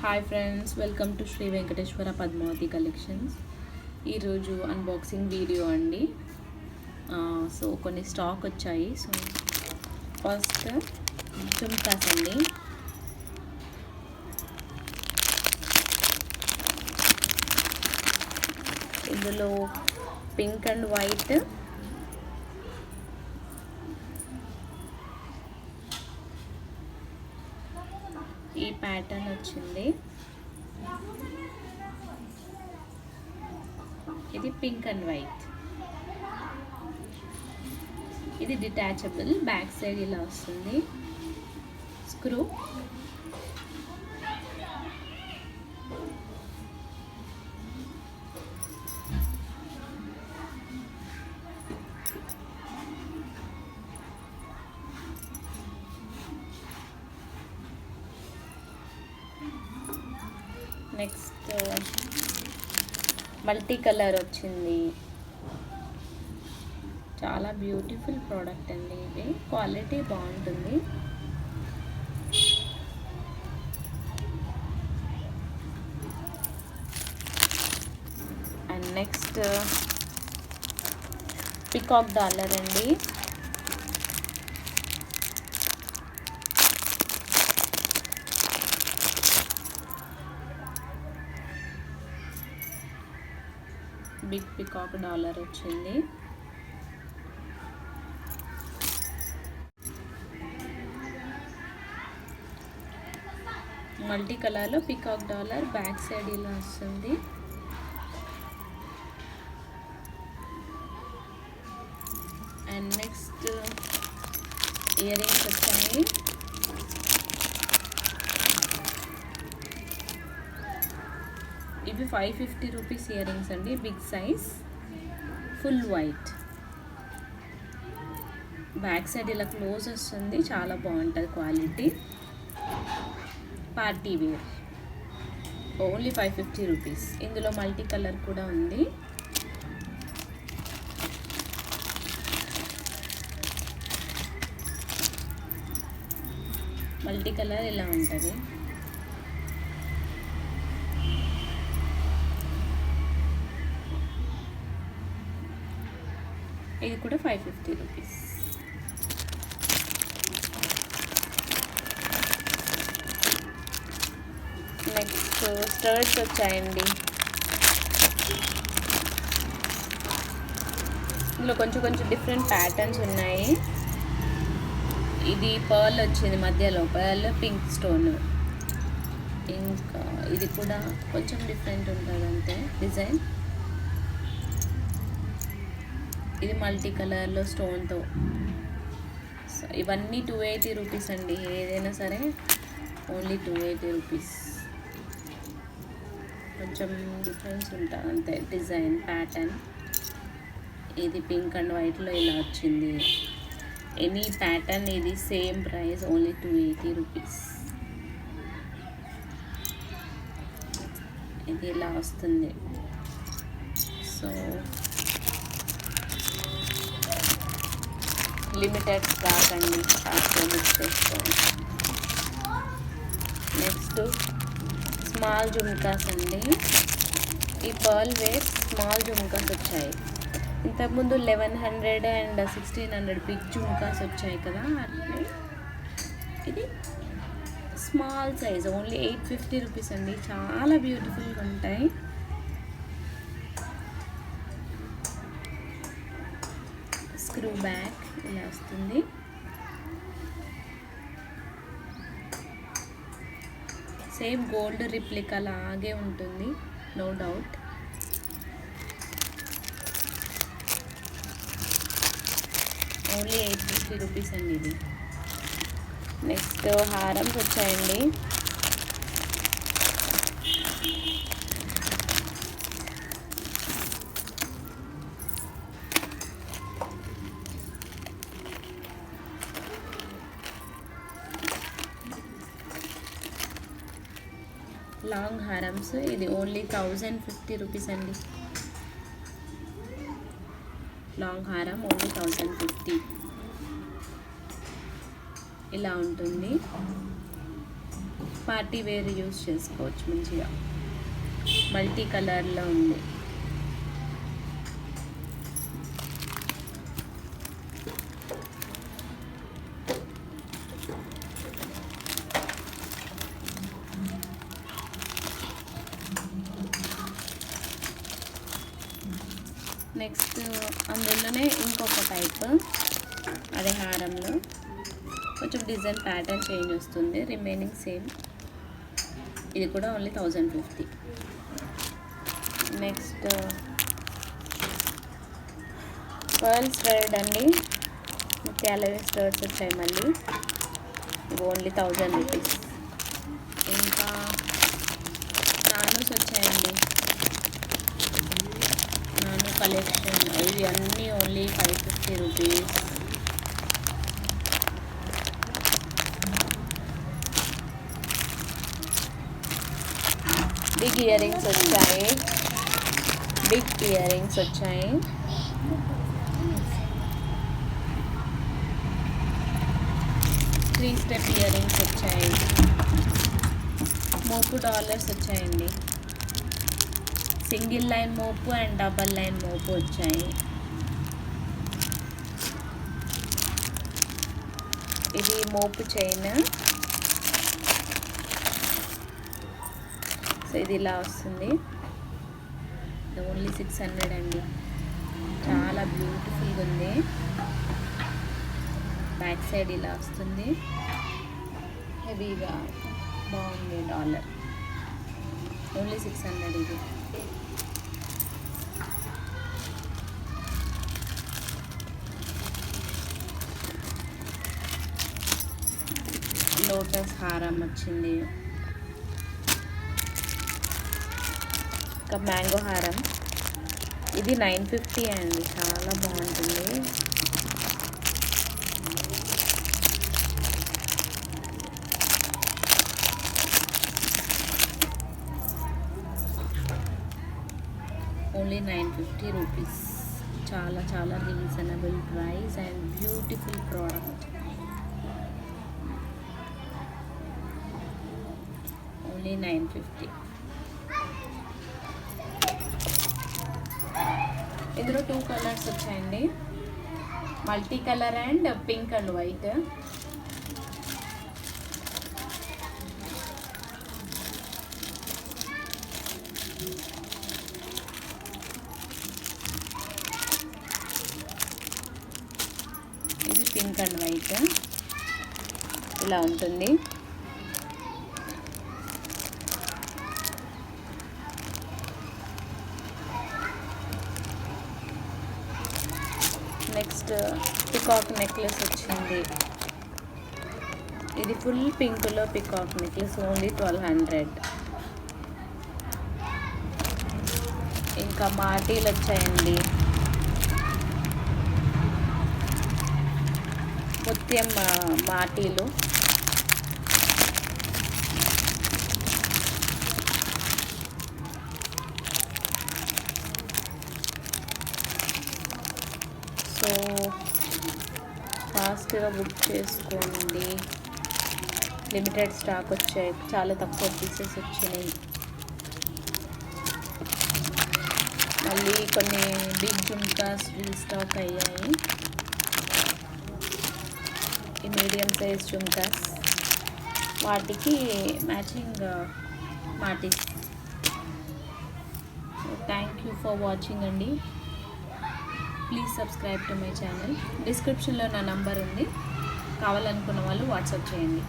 Hi friends, welcome to Sri Venkateswara Padmavati collections. ఈరోజు unboxing video అండి. So కొన్ని స్టాక్ వచ్చాయి. సో ఫస్ట్ జుమ్కాస్ అండి. ఇందులో పింక్ అండ్ వైట్, ఈ ప్యాటర్న్ వచ్చింది. ఇది పింక్ అండ్ వైట్. ఇది డిటాచబుల్, బ్యాక్ సైడ్ ఇలా వస్తుంది. స్క్రూ, నెక్స్ట్ మల్టీ కలర్ వచ్చింది. చాలా బ్యూటిఫుల్ ప్రోడక్ట్ అండి. ఇది క్వాలిటీ బాగుంటుంది. అండ్ నెక్స్ట్ పికాక్ డాలర్ అండి. బిగ్ పికాక్ డాలర్ వచ్చింది. మల్టీ కలర్లో పికాక్ డాలర్, బ్యాక్ సైడ్ ఇలా వస్తుంది. అండ్ నెక్స్ట్ ఇయర్ రింగ్స్ వచ్చాయి. ఇవి 550 రూపీస్ ఇయర్ రింగ్స్ అండి. Big size, full white. Back side ఇలా క్లోజ్ వస్తుంది. చాలా బాగుంటుంది quality. Party wear, only 550 rupees. ఇందులో మల్టీ కలర్ కూడా ఉంది. మల్టీ కలర్ ఇలా ఉంటుంది. ఇది కూడా 550 రూపీస్. నెక్స్ట్ స్టర్ట్స్ వచ్చాయండి. ఇందులో కొంచెం కొంచెం డిఫరెంట్ ప్యాటర్న్స్ ఉన్నాయి. ఇది పర్ల్ వచ్చింది, మధ్యలో పర్ల్, పింక్ స్టోన్. ఇంకా ఇది కూడా కొంచెం డిఫరెంట్ ఉంటుంది అంతే డిజైన్. ఇది మల్టీ కలర్లో స్టోన్తో. సో ఇవన్నీ 280 రూపీస్ అండి. ఏదైనా సరే ఓన్లీ 280 రూపీస్. కొంచెం డిఫరెన్స్ ఉంటుంది అంతే డిజైన్, ప్యాటర్న్. ఇది పింక్ అండ్ వైట్లో ఇలా వచ్చింది. ఎనీ ప్యాటర్న్ ఇది సేమ్ ప్రైస్, ఓన్లీ 280 రూపీస్. ఇది ఇలా వస్తుంది. సో లిమిటెడ్ స్టాక్ అండి, బుక్ చేసుకోండి. నెక్స్ట్ స్మాల్ జుమ్కాస్ అండి. ఈ పర్ల్ వేర్ స్మాల్ జుమ్కాస్ వచ్చాయి. ఇంతకుముందు 1100 అండ్ 1600 బిగ్ జుమ్కాస్ వచ్చాయి కదా, అట్లే ఇది స్మాల్ సైజ్, ఓన్లీ 850 రూపీస్ అండి. చాలా బ్యూటిఫుల్గా ఉంటాయి. స్క్రూ బ్యాక్ ఇలా వస్తుంది. సేమ్ గోల్డ్ రిప్లికా లాగే ఉంటుంది, నో డౌట్. ఓన్లీ 850 రూపీస్ అండి ఇది. నెక్స్ట్ హారమ్స్ వచ్చాయండి. లాంగ్ హారమ్స్, ఇది ఓన్లీ 1050 రూపీస్ అండి. లాంగ్ హారం ఓన్లీ 1050. ఇలా ఉంటుంది. పార్టీ వేర్ యూస్ చేసుకోవచ్చు మంచిగా. మల్టీ కలర్లో ఉంది. నెక్స్ట్ అందులోనే ఇంకొక టైప్, అదే హారంలో కొంచెం డిజైన్ ప్యాటర్న్ చేంజ్ వస్తుంది, రిమైనింగ్ సేమ్. ఇది కూడా ఓన్లీ 1050. నెక్స్ట్ పర్ల్ స్టర్డ్ అండి, ముత్యాల స్టర్డ్స్ వచ్చాయి మళ్ళీ. ఇవి ఓన్లీ 1000 రూపీస్. ఇంకా నానూస్ వచ్చాయండి, నాను కలెక్షన్. ఇవి అన్నీ only 550 rupees. Big earrings వచ్చాయి, బిగ్ ఇయర్ రింగ్స్ వచ్చాయి. త్రీ స్టెప్ ఇయర్ రింగ్స్ వచ్చాయి. మోపు డాలర్స్ వచ్చాయండి, సింగిల్ లైన్ మోపు అండ్ డబల్ లైన్ మోపు వచ్చాయి. ఇది మోపు చైన్. సో ఇది ఇలా వస్తుంది, ఓన్లీ 600 అండి. చాలా బ్యూటిఫుల్గా ఉంది. బ్యాక్ సైడ్ ఇలా వస్తుంది, హెవీగా బాగుంది. డాలర్ ఓన్లీ 600 ఇది. లోటస్ హారం వచ్చింది, ఇంకా మ్యాంగో హారం. ఇది 950 అండి, చాలా బాగుంటుంది. Only 950 rupees. చాలా చాలా reasonable price and beautiful product. Only 950. ఇందులో 2 కలర్స్ వచ్చాయండి, multi colour and pink and white. ఇది పింక్ అండ్ వైట్ ఇలా ఉంటుంది. నెక్స్ట్ పికాక్ నెక్లెస్ వచ్చింది. ఇది ఫుల్ పింక్లో పికాక్ నెక్లెస్, ఓన్లీ 1200. ఇంకా మాటీలు వచ్చాయండి, ముత్యం మాటీలు. సో ఫాస్ట్గా బుక్ చేసుకోండి, లిమిటెడ్ స్టాక్ వచ్చాయి, చాలా తక్కువ పీసెస్ వచ్చినాయి. మళ్ళీ కొన్ని బిగ్ జుమ్కాస్ రీస్టాక్ అయ్యాయి. ఈ మీడియం సైజ్ జుమ్కాస్, వాటికి మ్యాచింగ్ మాటీస్. థ్యాంక్ యూ ఫర్ వాచింగ్ అండి. Please subscribe to my channel. డిస్క్రిప్షన్లో నా నంబర్ ఉంది, కావాలనుకున్న వాళ్ళు వాట్సాప్ చేయండి.